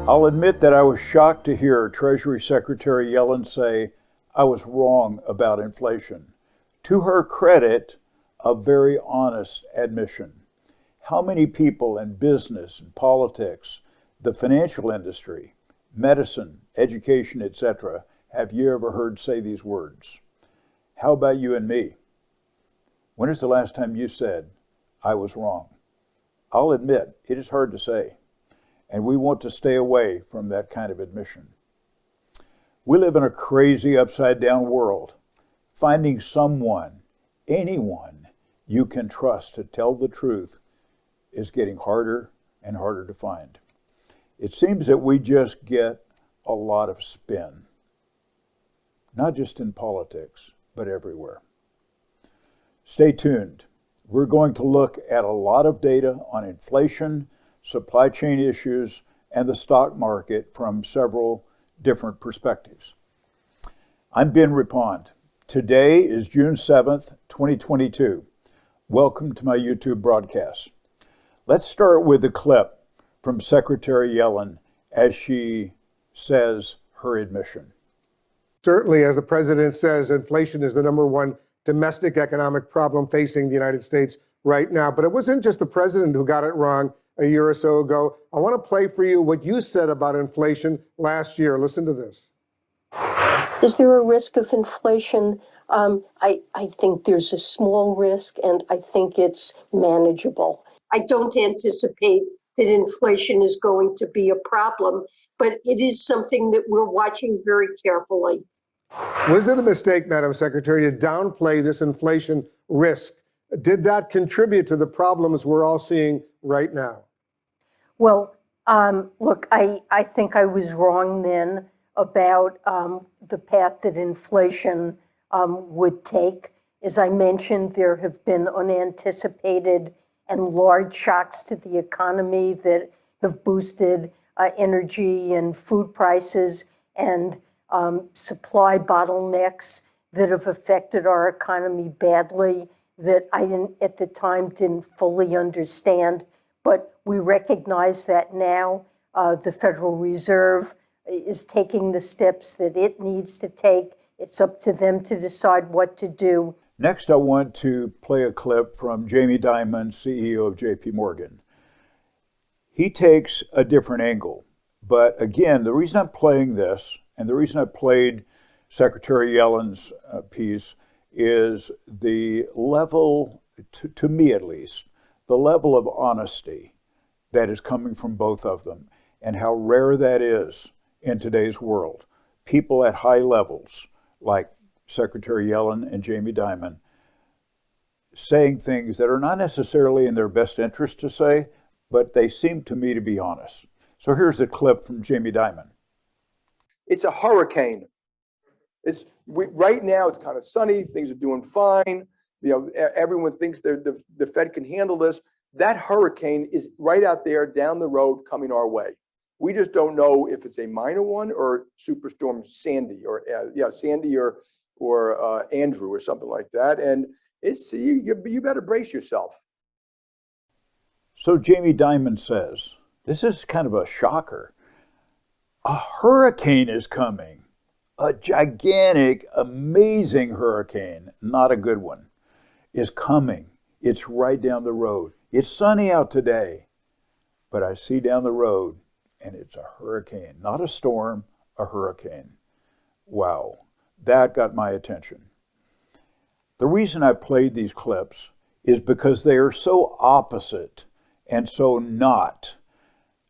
I'll admit that I was shocked to hear Treasury Secretary Yellen say I was wrong about inflation. To her credit, a very honest admission. How many people in business and politics, the financial industry, medicine, education, etc., have you ever heard say these words? How about you and me? When is the last time you said, I was wrong? I'll admit, it is hard to say, and we want to stay away from that kind of admission. We live in a crazy upside-down world. Finding someone, anyone, you can trust to tell the truth is getting harder and harder to find. It seems that we just get a lot of spin, not just in politics, but everywhere. Stay tuned. We're going to look at a lot of data on inflation, supply chain issues, and the stock market from several different perspectives. I'm Ben Reppond. Today is June 7th, 2022. Welcome to my YouTube broadcast. Let's start with a clip from Secretary Yellen as she says her admission. Certainly, as the president says, inflation is the number one domestic economic problem facing the United States right now. But it wasn't just the president who got it wrong a year or so ago. I want to play for you what you said about inflation last year. Listen to this. Is there a risk of inflation? I think there's a small risk, and I think it's manageable. I don't anticipate that inflation is going to be a problem, but it is something that we're watching very carefully. Was it a mistake, Madam Secretary, to downplay this inflation risk? Did that contribute to the problems we're all seeing right now? Well, look, I think I was wrong then about the path that inflation would take. As I mentioned, there have been unanticipated and large shocks to the economy that have boosted energy and food prices and supply bottlenecks that have affected our economy badly that I at the time didn't fully understand. But we recognize that now. The Federal Reserve is taking the steps that it needs to take. It's up to them to decide what to do. Next, I want to play a clip from Jamie Dimon, CEO of JP Morgan. He takes a different angle. But again, the reason I'm playing this and the reason I played Secretary Yellen's piece is the level, to me at least, the level of honesty that is coming from both of them and how rare that is in today's world. People at high levels like Secretary Yellen and Jamie Dimon saying things that are not necessarily in their best interest to say, but they seem to me to be honest. So here's a clip from Jamie Dimon. It's a hurricane. Right now it's kind of sunny. Things are doing fine. Everyone thinks the Fed can handle this. That hurricane is right out there down the road coming our way. We just don't know if it's a minor one or Superstorm Sandy or Sandy or Andrew or something like that. And it's you better brace yourself. So Jamie Dimon says, this is kind of a shocker. A hurricane is coming. A gigantic, amazing hurricane, not a good one, is coming. It's right down the road. It's sunny out today, but I see down the road and it's a hurricane, not a storm, a hurricane. Wow, that got my attention. The reason I played these clips is because they are so opposite and so not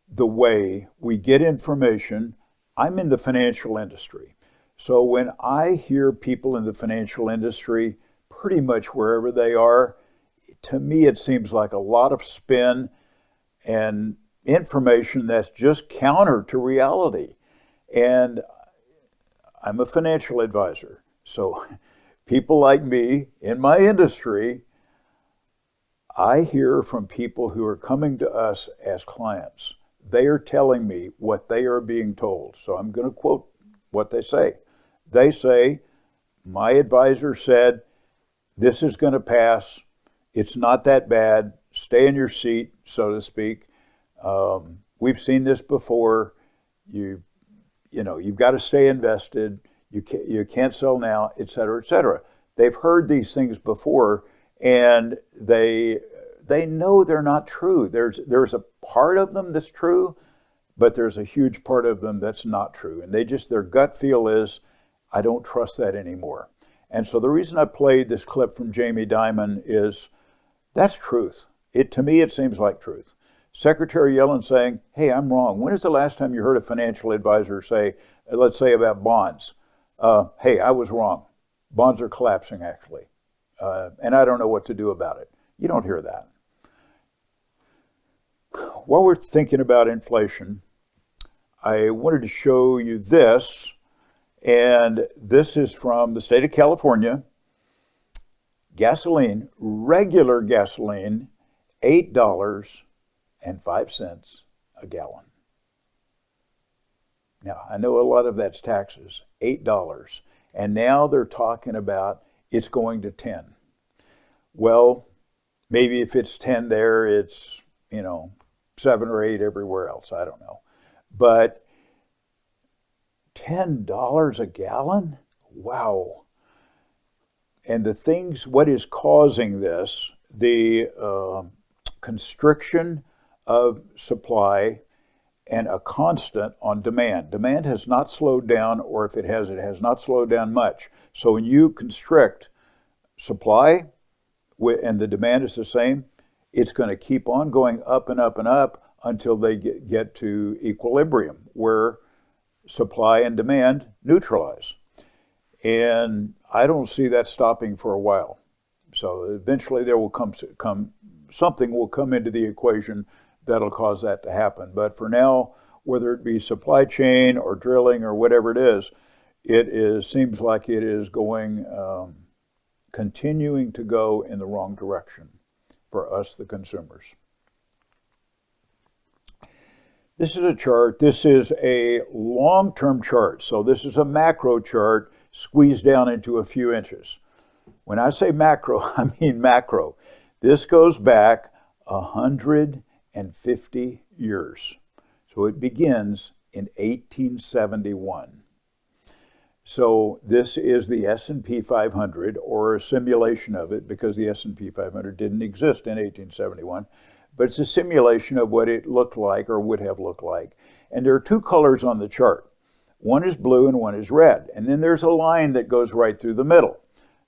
the way we get information. I'm in the financial industry. So when I hear people in the financial industry, pretty much wherever they are, to me it seems like a lot of spin and information that's just counter to reality. And I'm a financial advisor. So people like me in my industry, I hear from people who are coming to us as clients. They are telling me what they are being told. So I'm going to quote what they say. They say, my advisor said, this is going to pass. It's not that bad. Stay in your seat, so to speak. We've seen this before. you've got to stay invested. You can't sell now, et cetera, et cetera. They've heard these things before, and they know they're not true. There's a part of them that's true, but there's a huge part of them that's not true. And their gut feel is, I don't trust that anymore. And so the reason I played this clip from Jamie Dimon is that's truth. To me, it seems like truth. Secretary Yellen saying, hey, I'm wrong. When is the last time you heard a financial advisor say, let's say about bonds, hey, I was wrong. Bonds are collapsing, actually. And I don't know what to do about it. You don't hear that. While we're thinking about inflation, I wanted to show you this. And this is from the state of California. Gasoline, regular gasoline, $8.05 a gallon. Now, I know a lot of that's taxes, $8. And now they're talking about it's going to 10. Well, maybe if it's 10 there, it's, 7 or 8 everywhere else. I don't know. But $10 a gallon? Wow. And what is causing this, the constriction of supply and a constant on demand. Demand has not slowed down, or if it has not slowed down much. So when you constrict supply and the demand is the same, it's going to keep on going up and up and up until they get to equilibrium, where supply and demand neutralize. And I don't see that stopping for a while. So eventually there will something will come into the equation that'll cause that to happen. But for now, whether it be supply chain or drilling or whatever it seems like it is going, continuing to go in the wrong direction for us, the consumers. This is a chart. This is a long-term chart. So this is a macro chart squeezed down into a few inches. When I say macro, I mean macro. This goes back 150 years. So it begins in 1871. So this is the S&P 500, or a simulation of it, because the S&P 500 didn't exist in 1871. But it's a simulation of what it looked like or would have looked like. And there are two colors on the chart. One is blue and one is red. And then there's a line that goes right through the middle.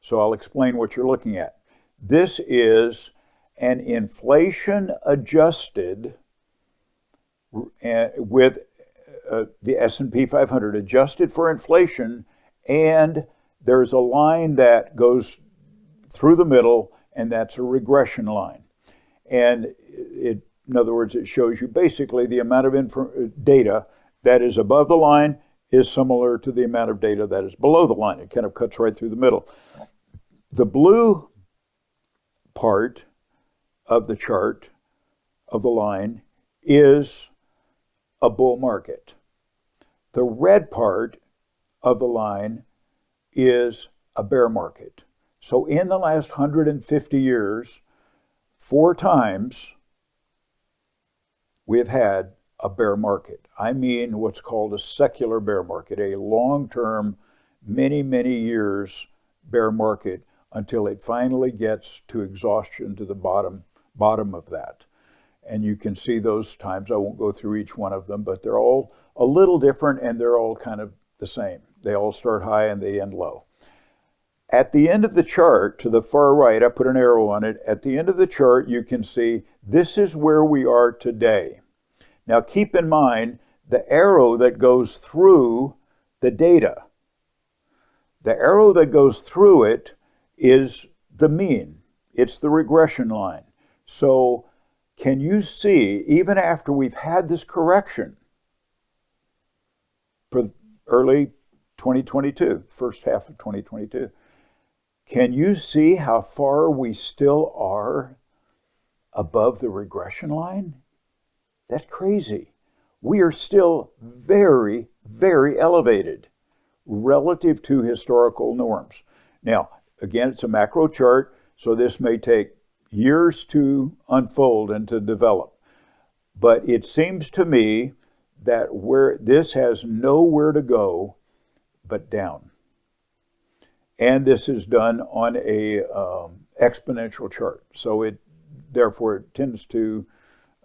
So I'll explain what you're looking at. This is an inflation adjusted with the S&P 500 adjusted for inflation, and there's a line that goes through the middle, and that's a regression line. And in other words, it shows you basically the amount of data that is above the line is similar to the amount of data that is below the line. It kind of cuts right through the middle. The blue part of the chart, of the line, is a bull market. The red part of the line is a bear market. So in the last 150 years, 4 times we have had a bear market. I mean what's called a secular bear market, a long-term, many, many years bear market, until it finally gets to exhaustion, to the bottom of that. And you can see those times. I won't go through each one of them, but they're all a little different, and they're all kind of the same. They all start high and they end low. At the end of the chart, to the far right, I put an arrow on it. At the end of the chart, you can see this is where we are today. Now keep in mind the arrow that goes through the data. The arrow that goes through it is the mean. It's the regression line. So can you see, even after we've had this correction for early 2022, first half of 2022, can you see how far we still are above the regression line? That's crazy. We are still very, very elevated relative to historical norms. Now, again, it's a macro chart, so this may take years to unfold and to develop. But it seems to me that where this has nowhere to go but down. And this is done on a exponential chart. So therefore it tends to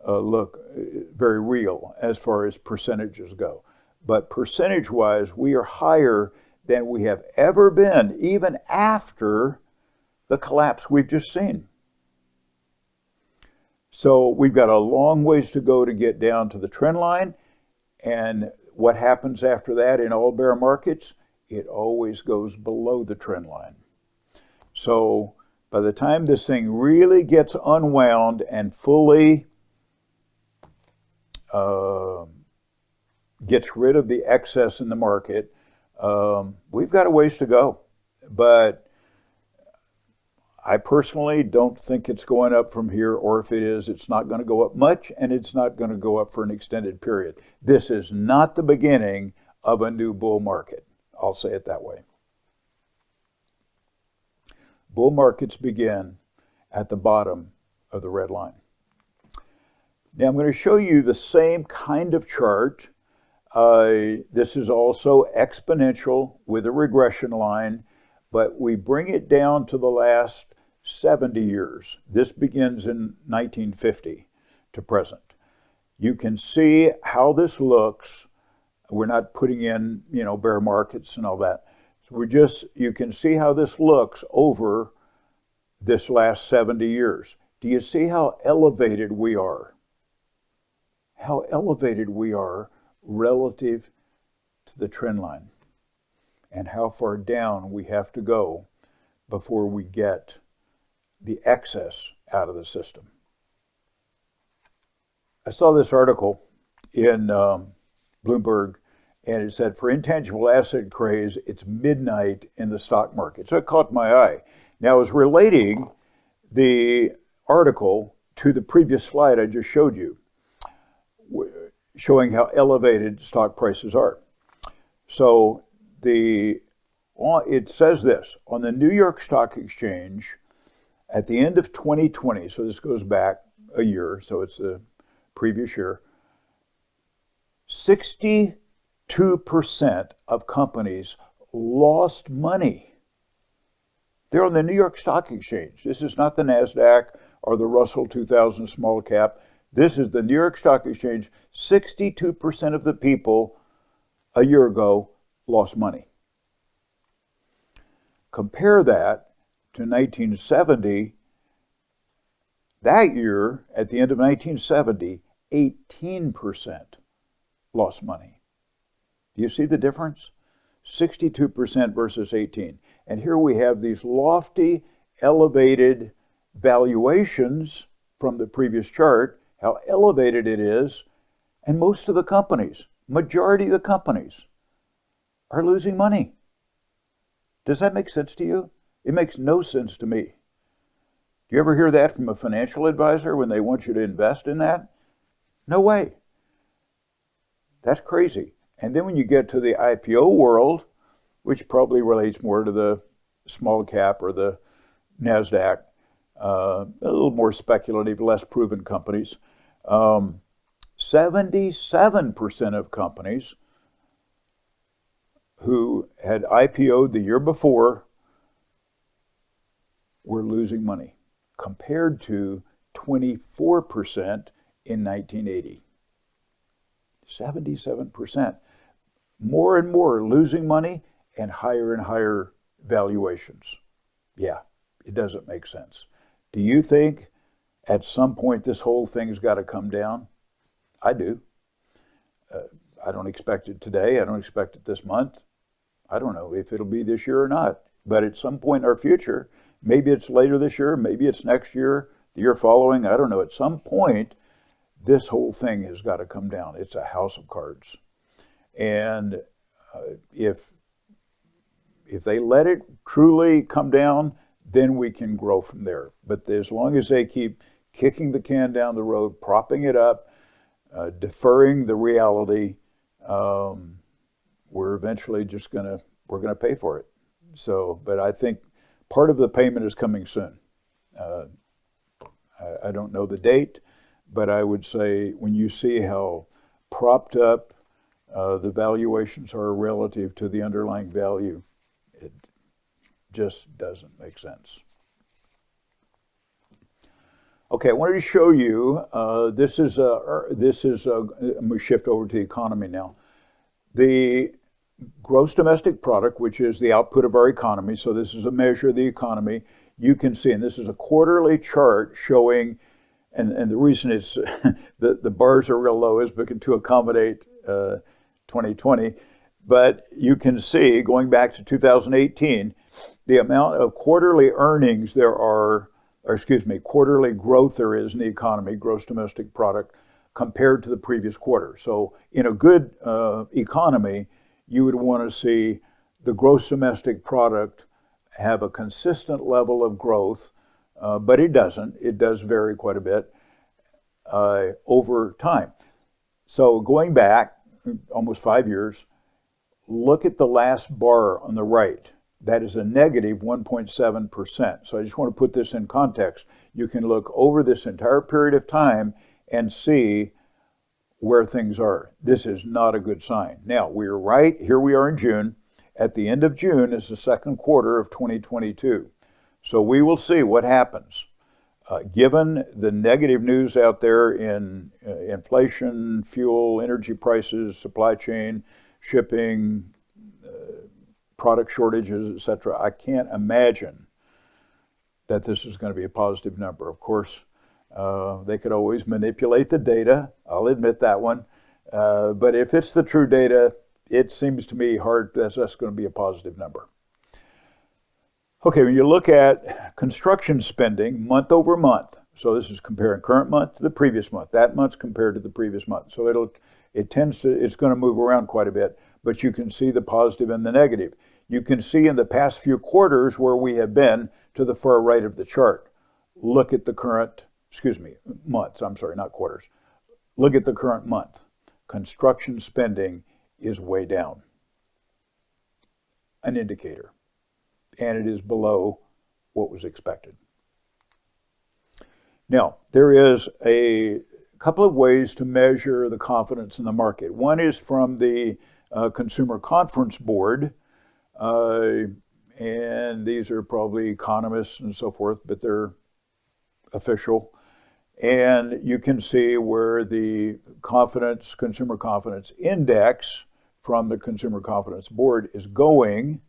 look very real as far as percentages go. But percentage-wise, we are higher than we have ever been, even after the collapse we've just seen. So we've got a long ways to go to get down to the trend line. And what happens after that in all bear markets? It always goes below the trend line. So by the time this thing really gets unwound and fully gets rid of the excess in the market, we've got a ways to go. But I personally don't think it's going up from here, or if it is, it's not going to go up much, and it's not going to go up for an extended period. This is not the beginning of a new bull market. I'll say it that way. Bull markets begin at the bottom of the red line. Now I'm going to show you the same kind of chart. This is also exponential with a regression line, but we bring it down to the last 70 years. This begins in 1950 to present. You can see how this looks. We're not putting in, bear markets and all that. So you can see how this looks over this last 70 years. Do you see how elevated we are? How elevated we are relative to the trend line, and how far down we have to go before we get the excess out of the system. I saw this article in Bloomberg, and it said, for intangible asset craze, it's midnight in the stock market. So it caught my eye. Now, I was relating the article to the previous slide I just showed you, showing how elevated stock prices are. So it says this, on the New York Stock Exchange, at the end of 2020, so this goes back a year, so it's the previous year, 62% of companies lost money. They're on the New York Stock Exchange. This is not the NASDAQ or the Russell 2000 small cap. This is the New York Stock Exchange. 62% of the people a year ago lost money. Compare that to 1970. That year, at the end of 1970, 18% lost money. Do you see the difference? 62% versus 18. And here we have these lofty, elevated valuations from the previous chart, how elevated it is, and most of the companies, majority of the companies, are losing money. Does that make sense to you? It makes no sense to me. Do you ever hear that from a financial advisor when they want you to invest in that? No way. That's crazy. And then when you get to the IPO world, which probably relates more to the small cap or the NASDAQ, a little more speculative, less proven companies, 77% of companies who had IPO'd the year before were losing money, compared to 24% in 1980. 77%. More and more losing money and higher valuations. Yeah, it doesn't make sense. Do you think at some point this whole thing's got to come down? I do. I don't expect it today. I don't expect it this month. I don't know if it'll be this year or not. But at some point in our future, maybe it's later this year, maybe it's next year, the year following, I don't know. At some point, this whole thing has got to come down. It's a house of cards. And if they let it truly come down, then we can grow from there. But as long as they keep kicking the can down the road, propping it up, deferring the reality, we're eventually just we're gonna pay for it. So, but I think part of the payment is coming soon. I don't know the date, but I would say when you see how propped up. The valuations are relative to the underlying value. It just doesn't make sense. Okay, I wanted to show you, I'm going to shift over to the economy now. The gross domestic product, which is the output of our economy, so this is a measure of the economy, you can see, and this is a quarterly chart showing, and the reason it's, the bars are real low is because to accommodate 2020, but you can see, going back to 2018, the amount of quarterly earnings there are, quarterly growth there is in the economy, gross domestic product, compared to the previous quarter. So in a good economy, you would want to see the gross domestic product have a consistent level of growth, but it doesn't. It does vary quite a bit over time. So going back almost 5 years, look at the last bar on the right. That is a negative 1.7%. So I just want to put this in context. You can look over this entire period of time and see where things are. This is not a good sign. Now, we're right, here we are in June. At the end of June is the second quarter of 2022. So we will see what happens. Given the negative news out there in inflation, fuel, energy prices, supply chain, shipping, product shortages, etc., I can't imagine that this is going to be a positive number. Of course, they could always manipulate the data. I'll admit that one. But if it's the true data, it seems to me hard that's going to be a positive number. Okay, when you look at construction spending month over month, so this is comparing current month to the previous month. That month's compared to the previous month. So it's going to move around quite a bit, but you can see the positive and the negative. You can see in the past few quarters where we have been to the far right of the chart. Look at the current, months, I'm sorry, not quarters. Look at the current month. Construction spending is way down. An indicator. And it is below what was expected. Now, there is a couple of ways to measure the confidence in the market. One is from the Consumer Conference Board, and these are probably economists and so forth, but they're official. And you can see where the Consumer Confidence Index from the Consumer Confidence Board is going,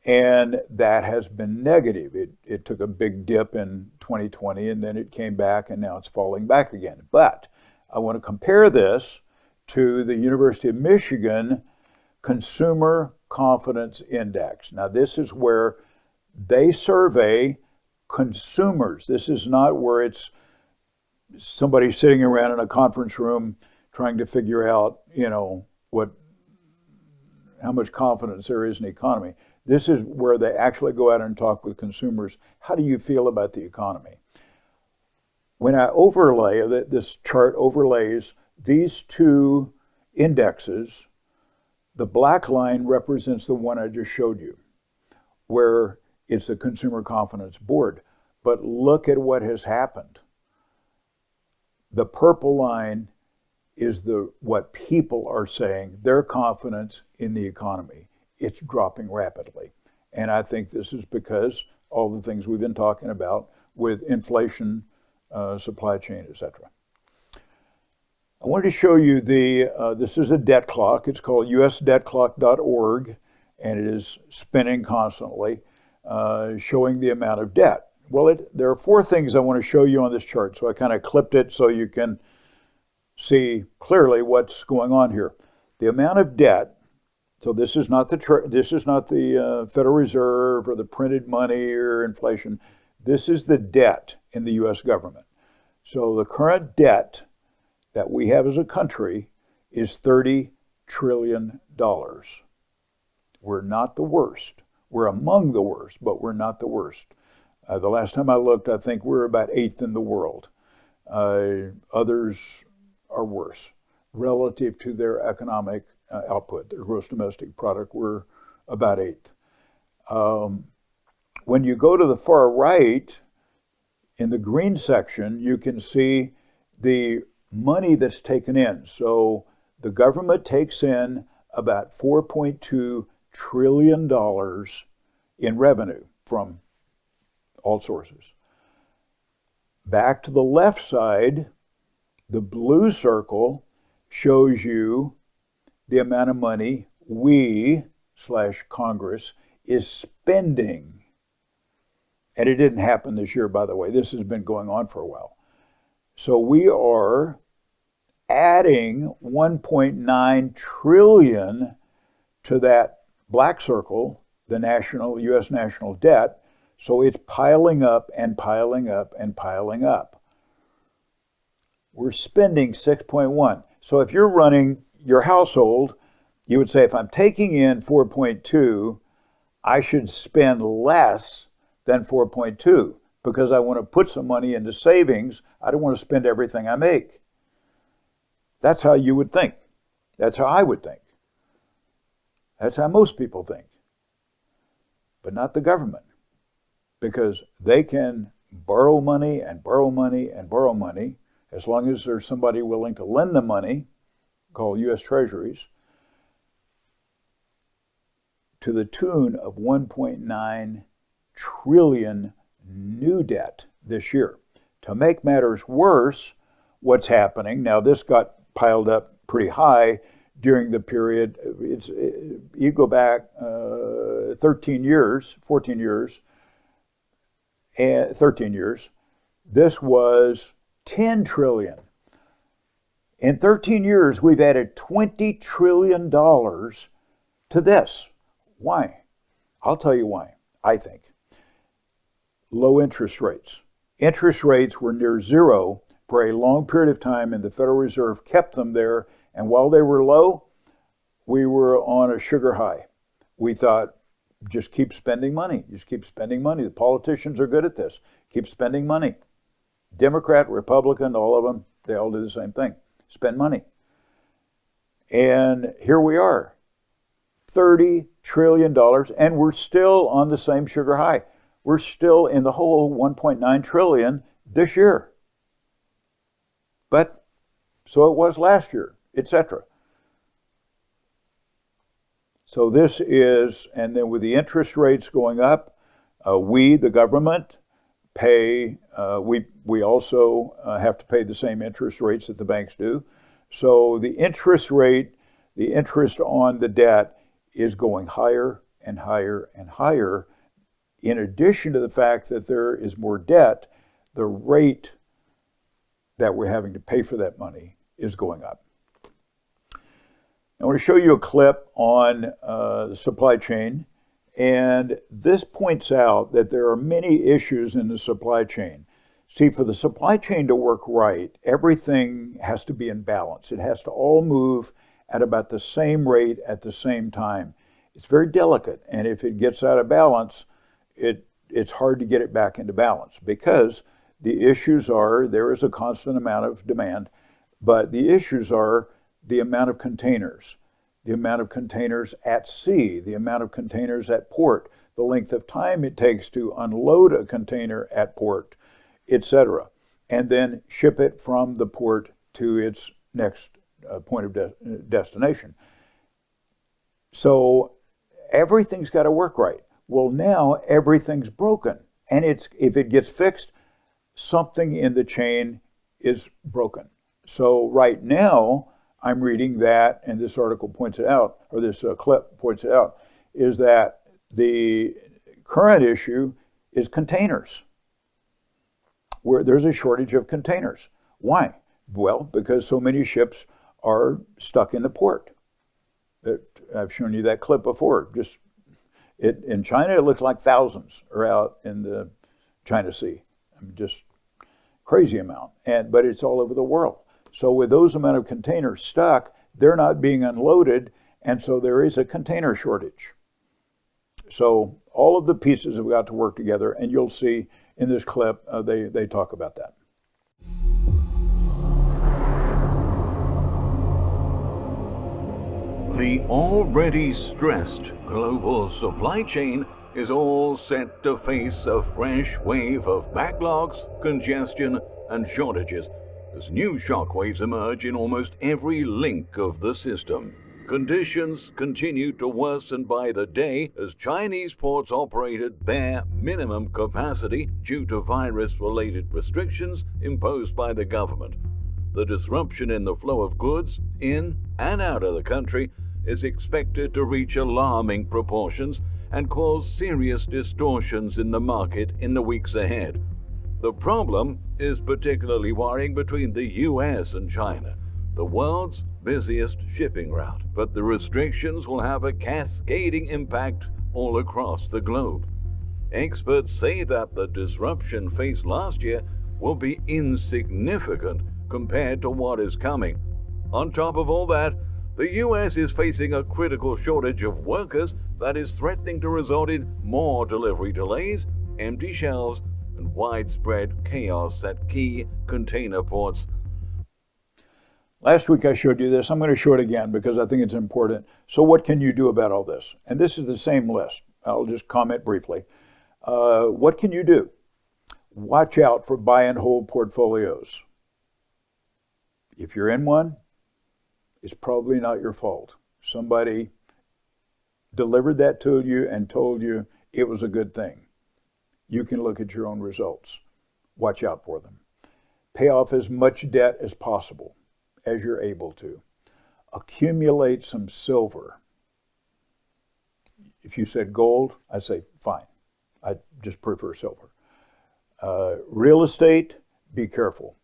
and that has been negative. It took a big dip in 2020, and then it came back, and now it's falling back again. But I want to compare this to the University of Michigan Consumer Confidence Index. Now, this is where they survey consumers. This is not where it's somebody sitting around in a conference room trying to figure out, how much confidence there is in the economy. This is where they actually go out and talk with consumers. How do you feel about the economy? When I overlay, this chart overlays these two indexes, the black line represents the one I just showed you, where it's the Consumer Confidence Board. But look at what has happened. The purple line is what people are saying, their confidence in the economy. It's dropping rapidly. And I think this is because all the things we've been talking about with inflation, supply chain, etc. I wanted to show you this is a debt clock. It's called usdebtclock.org, and it is spinning constantly, showing the amount of debt. Well, there are four things I want to show you on this chart. So I kind of clipped it so you can see clearly what's going on here. The amount of debt. So this is not the Federal Reserve or the printed money or inflation. This is the debt in the U.S. government. So the current debt that we have as a country is $30 trillion. We're not the worst. We're among the worst, but we're not the worst. The last time I looked, I think we're about 8th in the world. Others are worse relative to their economic output, their gross domestic product. We're about 8th. When you go to the far right, in the green section, you can see the money that's taken in. So The government takes in about $4.2 trillion in revenue from all sources. Back to the left side, the blue circle shows you the amount of money we/Congress is spending. And it didn't happen this year, by the way. This has been going on for a while. So we are adding 1.9 trillion to that black circle, the U.S. national debt. So it's piling up and piling up and piling up. We're spending 6.1. So if you're running your household, you would say, if I'm taking in 4.2, I should spend less than 4.2 because I want to put some money into savings. I don't want to spend everything I make. That's how you would think. That's how I would think. That's how most people think. But not the government, because they can borrow money and borrow money and borrow money as long as there's somebody willing to lend the money, called U.S. Treasuries, to the tune of 1.9 trillion new debt this year. To make matters worse, what's happening, now this got piled up pretty high during the period, you go back 13 years, 14 years, and 13 years, this was 10 trillion. In 13 years, we've added $20 trillion to this. Why? I'll tell you why, I think. Low interest rates. Interest rates were near zero for a long period of time, and the Federal Reserve kept them there. And while they were low, we were on a sugar high. We thought, just keep spending money. Just keep spending money. The politicians are good at this. Keep spending money. Democrat, Republican, all of them, they all do the same thing. Spend money. And here we are, $30 trillion, and we're still on the same sugar high. We're still in the hole, 1.9 trillion this year. But so it was last year, etc. So this is, and then with the interest rates going up, we, the government, pay, we also have to pay the same interest rates that the banks do. So the interest rate, the interest on the debt is going higher and higher and higher. In addition to the fact that there is more debt, the rate that we're having to pay for that money is going up. I want to show you a clip on the supply chain, and this points out that there are many issues in the supply chain. See, for the supply chain to work right, everything has to be in balance. It has to all move at about the same rate at the same time. It's very delicate, and if it gets out of balance, it's hard to get it back into balance, because the issues are, there is a constant amount of demand, but the issues are the amount of containers at sea, the amount of containers at port, the length of time it takes to unload a container at port, etc., and then ship it from the port to its next point of destination. So everything's got to work right. Well, now everything's broken, and if it gets fixed, something in the chain is broken. So right now, I'm reading that, and this article points it out, or this clip points it out, is that the current issue is containers, where there's a shortage of containers. Why? Well, because so many ships are stuck in the port. I've shown you that clip before. In China, it looks like thousands are out in the China Sea. I mean, just crazy amount. But it's all over the world. So with those amount of containers stuck, they're not being unloaded, and so there is a container shortage. So all of the pieces have got to work together, and you'll see in this clip, they talk about that. The already stressed global supply chain is all set to face a fresh wave of backlogs, congestion, and shortages as new shockwaves emerge in almost every link of the system. Conditions continue to worsen by the day as Chinese ports operate at bare minimum capacity due to virus-related restrictions imposed by the government. The disruption in the flow of goods in and out of the country is expected to reach alarming proportions and cause serious distortions in the market in the weeks ahead. The problem is particularly worrying between the US and China, the world's busiest shipping route, but the restrictions will have a cascading impact all across the globe. Experts say that the disruption faced last year will be insignificant compared to what is coming. On top of all that, the US is facing a critical shortage of workers that is threatening to result in more delivery delays, empty shelves, and widespread chaos at key container ports. Last week I showed you this. I'm going to show it again because I think it's important. So what can you do about all this? And this is the same list. I'll just comment briefly. What can you do? Watch out for buy and hold portfolios. If you're in one, it's probably not your fault. Somebody delivered that to you and told you it was a good thing. You can look at your own results. Watch out for them. Pay off as much debt as possible as you're able to. Accumulate some silver. If you said gold, I'd say fine. I just prefer silver. Real estate, be careful.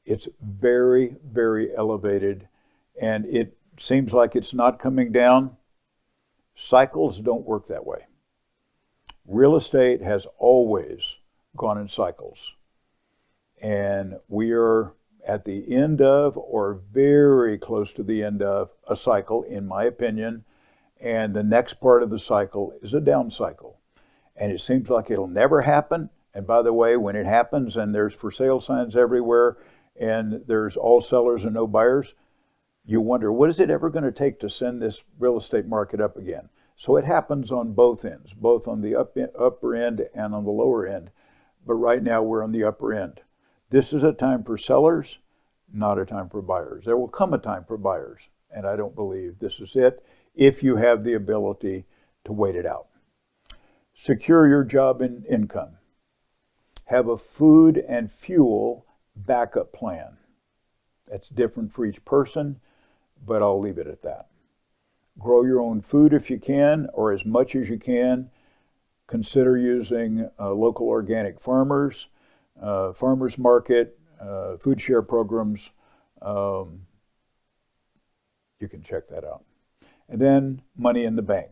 It's very, very elevated, and it seems like it's not coming down. Cycles don't work that way. Real estate has always gone in cycles, and we are at the end of, or very close to the end of, a cycle, in my opinion, and the next part of the cycle is a down cycle. And it seems like it'll never happen. And by the way, when it happens and there's for sale signs everywhere and there's all sellers and no buyers, you wonder, what is it ever going to take to send this real estate market up again? So it happens on both ends, both on the upper end and on the lower end. But right now we're on the upper end. This is a time for sellers, not a time for buyers. There will come a time for buyers, and I don't believe this is it if you have the ability to wait it out. Secure your job and income. Have a food and fuel backup plan. That's different for each person, but I'll leave it at that. Grow your own food if you can, or as much as you can. Consider using local organic farmers, farmers market, food share programs. You can check that out. And then money in the bank.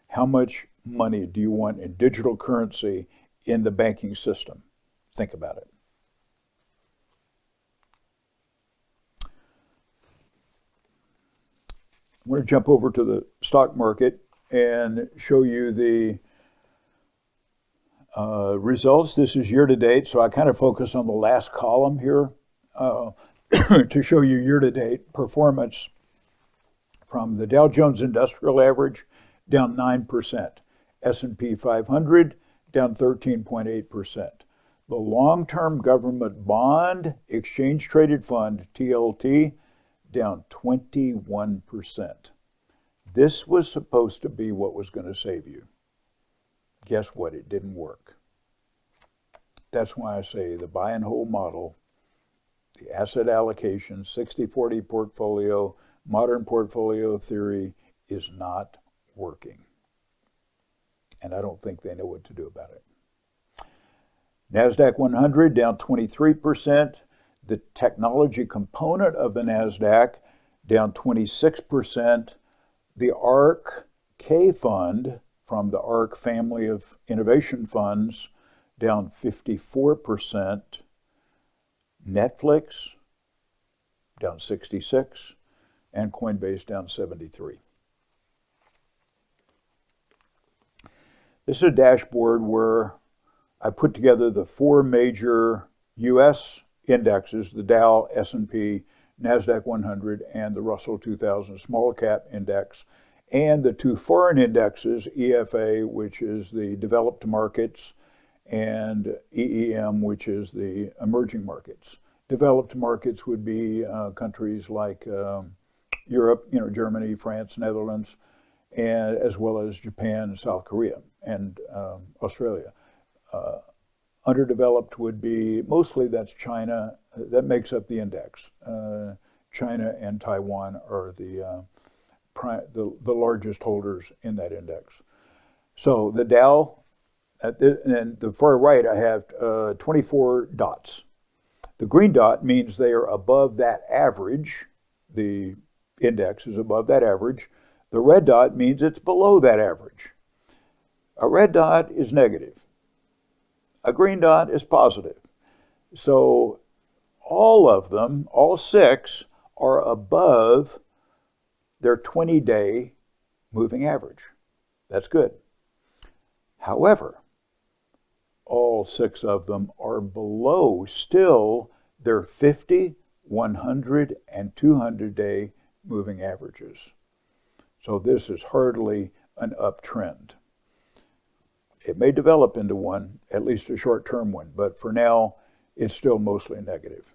How much money do you want in digital currency in the banking system? Think about it. I'm going to jump over to the stock market and show you the results. This is year to date, so I kind of focus on the last column here to show you year to date performance from the Dow Jones Industrial Average down 9%, S&P 500 down 13.8%. The long-term government bond exchange traded fund, TLT, down 21%. This was supposed to be what was going to save you. Guess what? It didn't work. That's why I say the buy and hold model, the asset allocation, 60-40 portfolio, modern portfolio theory is not working. And I don't think they know what to do about it. NASDAQ 100 down 23%. The technology component of the NASDAQ down 26%. The ARK K fund from the ARK family of innovation funds down 54%. Netflix down 66%. And Coinbase down 73%. This is a dashboard where I put together the four major U.S. indexes, the Dow, S&P, NASDAQ 100, and the Russell 2000 Small Cap Index, and the two foreign indexes, EFA, which is the developed markets, and EEM, which is the emerging markets. Developed markets would be countries like Europe, Germany, France, Netherlands, and as well as Japan, South Korea, and Australia. Underdeveloped would be mostly that's China. That makes up the index. China and Taiwan are the largest holders in that index. So the Dow, and the far right, I have 24 dots. The green dot means they are above that average. The index is above that average. The red dot means it's below that average. A red dot is negative. A green dot is positive. So all of them, all 6, are above their 20-day moving average. That's good. However, all 6 of them are below still their 50, 100, and 200-day moving averages. So this is hardly an uptrend. It may develop into one, at least a short-term one, but for now, it's still mostly negative.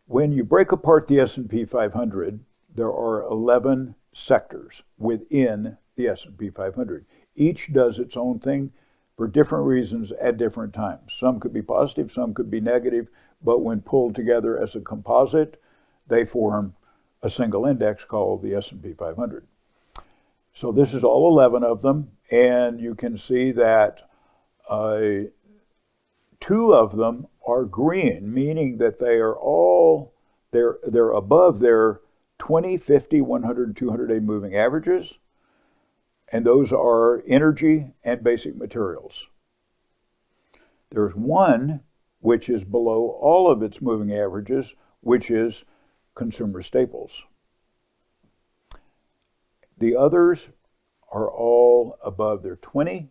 When you break apart the S&P 500, there are 11 sectors within the S&P 500. Each does its own thing for different reasons at different times. Some could be positive, some could be negative, but when pulled together as a composite, they form a single index called the S&P 500. So this is all 11 of them, and you can see that 2 of them are green, meaning that they are all, they're above their 20, 50, 100, 200-day moving averages, and those are energy and basic materials. There's one which is below all of its moving averages, which is consumer staples. The others are all above their 20,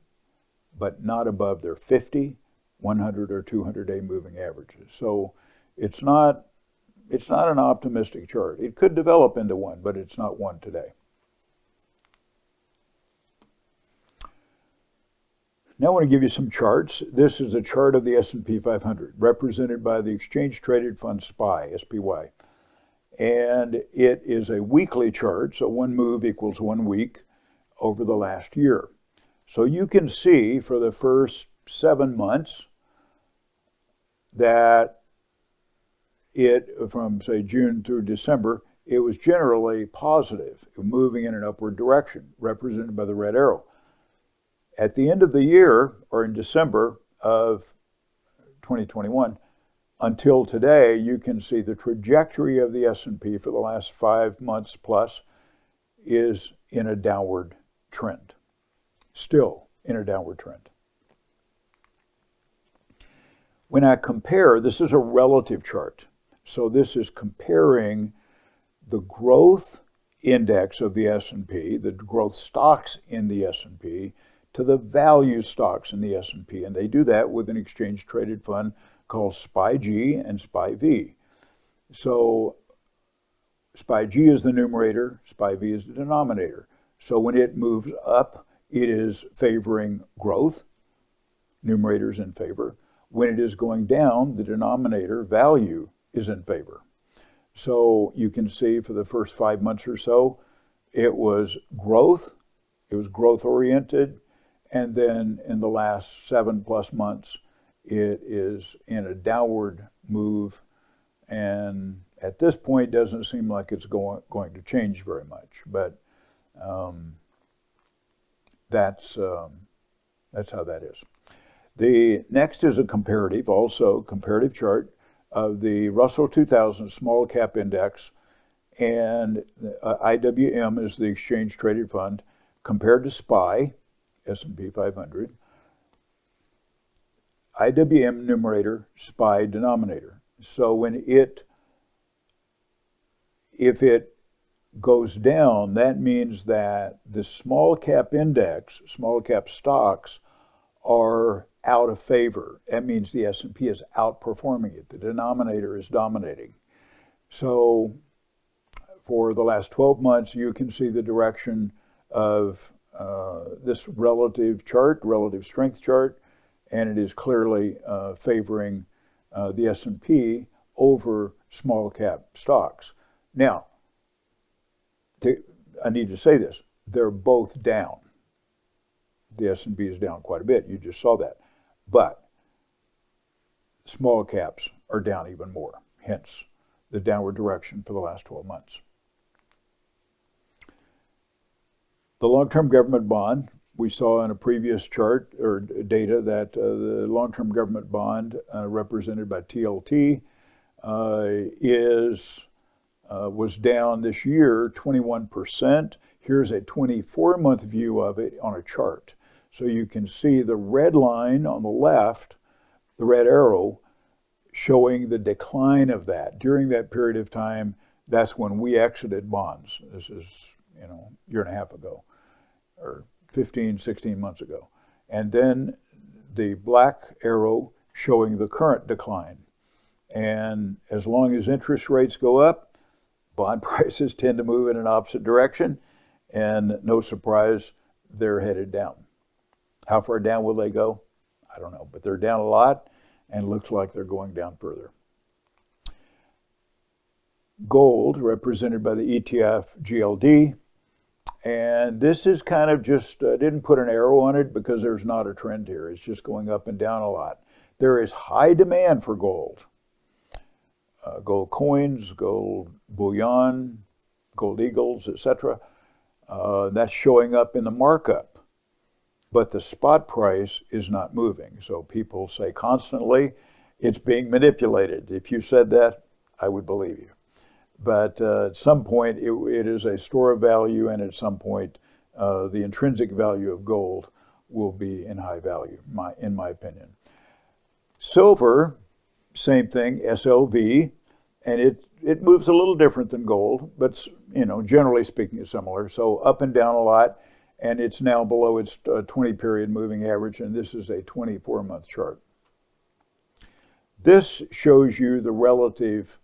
but not above their 50, 100, or 200-day moving averages. So it's not an optimistic chart. It could develop into one, but it's not one today. Now I want to give you some charts. This is a chart of the S&P 500, represented by the Exchange Traded Fund SPY, SPY. And it is a weekly chart, so one move equals 1 week over the last year. So you can see for the first 7 months that from say June through December, it was generally positive, moving in an upward direction, represented by the red arrow. At the end of the year, or in December of 2021, until today, you can see the trajectory of the S&P for the last 5 months plus is in a downward trend, still in a downward trend. When I compare, this is a relative chart. So this is comparing the growth index of the S&P, the growth stocks in the S&P, to the value stocks in the S&P. And they do that with an exchange traded fund called SPY-G and SPY-V. So SPY-G is the numerator, SPY-V is the denominator. So when it moves up, it is favoring growth, numerator's in favor. When it is going down, the denominator, value, is in favor. So you can see for the first 5 months or so, it was growth oriented, and then in the last 7+ months, it is in a downward move, and at this point, doesn't seem like it's going to change very much. But that's how that is. The next is a comparative chart of the Russell 2000 Small Cap Index, and IWM is the Exchange Traded Fund, compared to SPY, S&P 500. IWM numerator, SPY denominator. So if it goes down, that means that the small cap index, small cap stocks, are out of favor. That means the S&P is outperforming it. The denominator is dominating. So for the last 12 months, you can see the direction of this relative strength chart, and it is clearly favoring the S&P over small cap stocks. Now, I need to say this, they're both down. The S&P is down quite a bit, you just saw that. But small caps are down even more, hence the downward direction for the last 12 months. The long-term government bond, we saw in a previous chart or data that the long-term government bond represented by TLT was down this year 21%. Here's a 24-month view of it on a chart. So you can see the red line on the left, the red arrow, showing the decline of that. During that period of time, that's when we exited bonds. This is, a year and a half ago, or 15, 16 months ago. And then the black arrow showing the current decline. And as long as interest rates go up, bond prices tend to move in an opposite direction, and no surprise, they're headed down. How far down will they go? I don't know, but they're down a lot, and it looks like they're going down further. Gold, represented by the ETF GLD, and this is kind of just, didn't put an arrow on it because there's not a trend here. It's just going up and down a lot. There is high demand for gold. Gold coins, gold bullion, gold eagles, etc. That's showing up in the markup. But the spot price is not moving. So people say constantly, it's being manipulated. If you said that, I would believe you. But at some point, it is a store of value, and at some point, the intrinsic value of gold will be in high value, in my opinion. Silver, same thing, SLV, and it moves a little different than gold, but generally speaking, it's similar. So up and down a lot, and it's now below its 20-period moving average, and this is a 24-month chart. This shows you the relative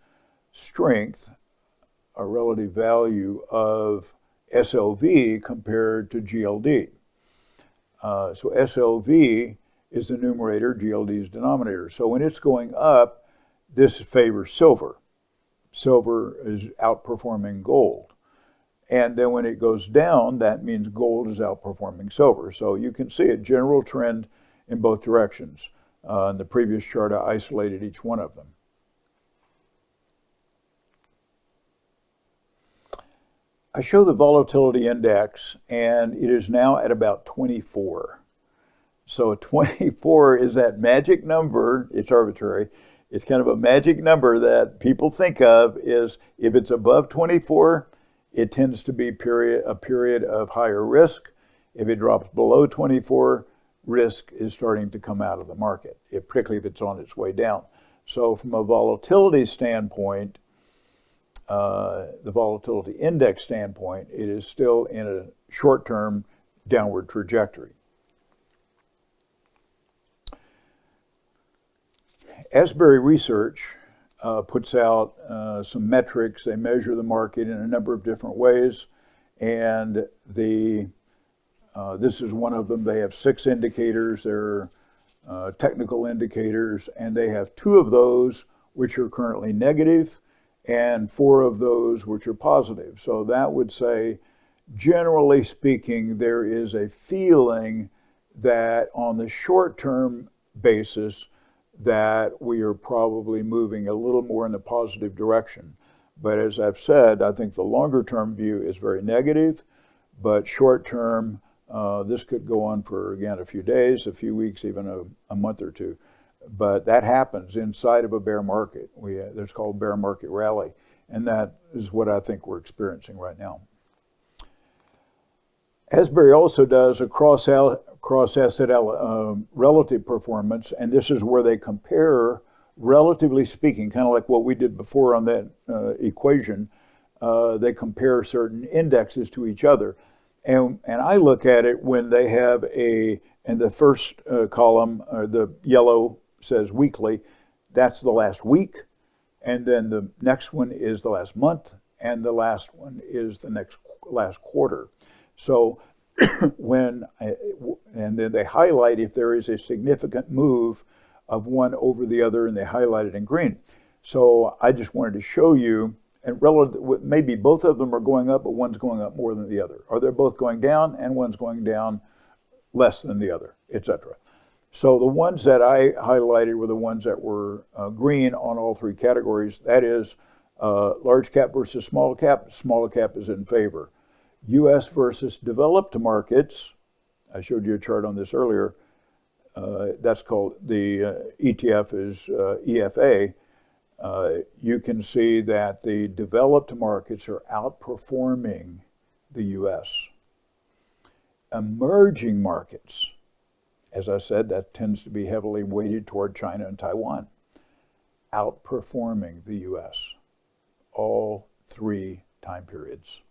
strength, or relative value of SLV compared to GLD. So SLV is the numerator, GLD is denominator. So when it's going up, this favors silver. Silver is outperforming gold. And then when it goes down, that means gold is outperforming silver. So you can see a general trend in both directions. In the previous chart, I isolated each one of them. I show the volatility index, and it is now at about 24. So 24 is that magic number. It's arbitrary. It's kind of a magic number that people think of is if it's above 24, it tends to be a period of higher risk. If it drops below 24, risk is starting to come out of the market, particularly if it's on its way down. So from a volatility standpoint, the volatility index standpoint, it is still in a short-term downward trajectory. Asbury Research puts out some metrics. They measure the market in a number of different ways, and this is one of them. They have 6 indicators. They're technical indicators, and they have 2 of those which are currently negative, and 4 of those which are positive. So that would say, generally speaking, there is a feeling that on the short-term basis that we are probably moving a little more in the positive direction. But as I've said, I think the longer-term view is very negative, but short-term, this could go on for, again, a few days, a few weeks, even a month or 2. But that happens inside of a bear market. That's called bear market rally. And that is what I think we're experiencing right now. Asbury also does a cross-asset relative performance, and this is where they compare, relatively speaking, kind of like what we did before on that equation. They compare certain indexes to each other. And I look at it when they have in the first column, the yellow says weekly, that's the last week, and then the next one is the last month, and the last one is the last quarter. So and then they highlight if there is a significant move of one over the other, and they highlight it in green. So I just wanted to show you, and relative, maybe both of them are going up, but one's going up more than the other. Or they're both going down, and one's going down less than the other, etc. So the ones that I highlighted were the ones that were green on all three categories. That is large cap versus small cap. Small cap is in favor. U.S. versus developed markets. I showed you a chart on this earlier. That's called, the ETF is EFA. You can see that the developed markets are outperforming the U.S. Emerging markets, as I said, that tends to be heavily weighted toward China and Taiwan, outperforming the U.S. all three time periods.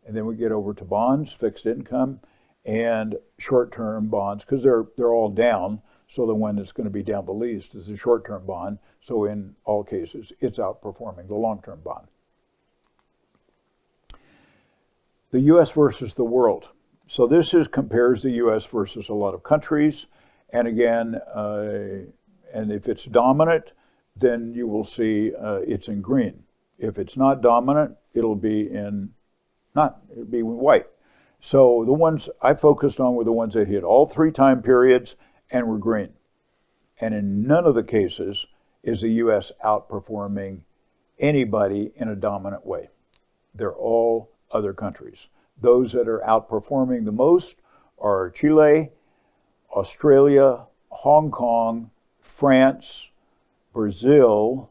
And then we get over to bonds, fixed income, and short-term bonds, because they're all down. So the one that's going to be down the least is the short-term bond. So in all cases, it's outperforming the long-term bond. The U.S. versus the world. So this compares the U.S. versus a lot of countries. And again, and if it's dominant, then you will see it's in green. If it's not dominant, it'll be in white. So the ones I focused on were the ones that hit all three time periods and were green. And in none of the cases is the U.S. outperforming anybody in a dominant way. They're all other countries. Those that are outperforming the most are Chile, Australia, Hong Kong, France, Brazil,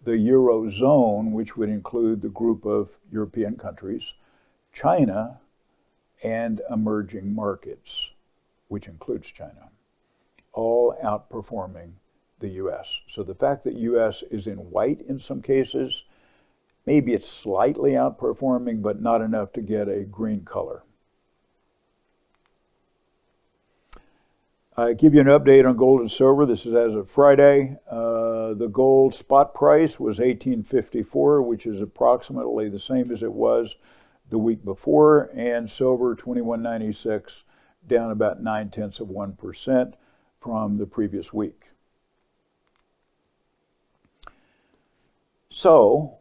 the Eurozone, which would include the group of European countries, China, and emerging markets, which includes China, all outperforming the U.S. So the fact that U.S. is in white in some cases, maybe it's slightly outperforming, but not enough to get a green color. I give you an update on gold and silver. This is as of Friday. The gold spot price was $18.54, which is approximately the same as it was the week before, and silver $21.96, down about 0.9% from the previous week. So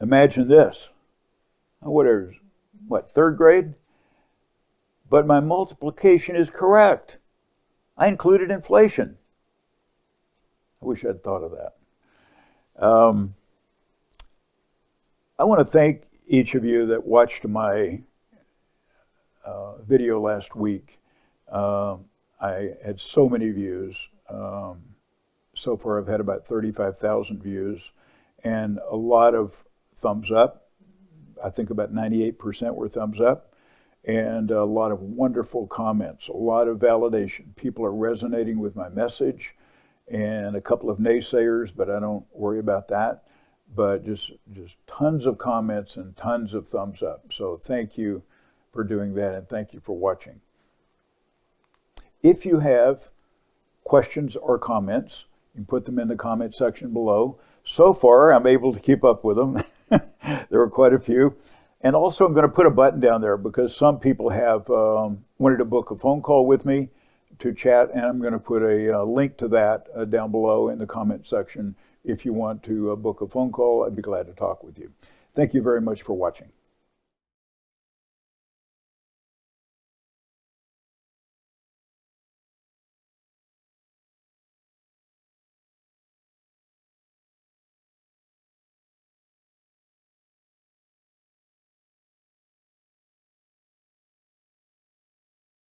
imagine this. Third grade? But my multiplication is correct. I included inflation. I wish I'd thought of that. I want to thank each of you that watched my video last week. I had so many views. So far I've had about 35,000 views and a lot of thumbs up. I think about 98% were thumbs up, and a lot of wonderful comments, a lot of validation. People are resonating with my message, and a couple of naysayers, but I don't worry about that. But just tons of comments and tons of thumbs up. So thank you for doing that, and thank you for watching. If you have questions or comments, you can put them in the comment section below. So far, I'm able to keep up with them. There were quite a few. And also, I'm going to put a button down there because some people have wanted to book a phone call with me to chat, and I'm going to put a link to that down below in the comment section. If you want to book a phone call, I'd be glad to talk with you. Thank you very much for watching.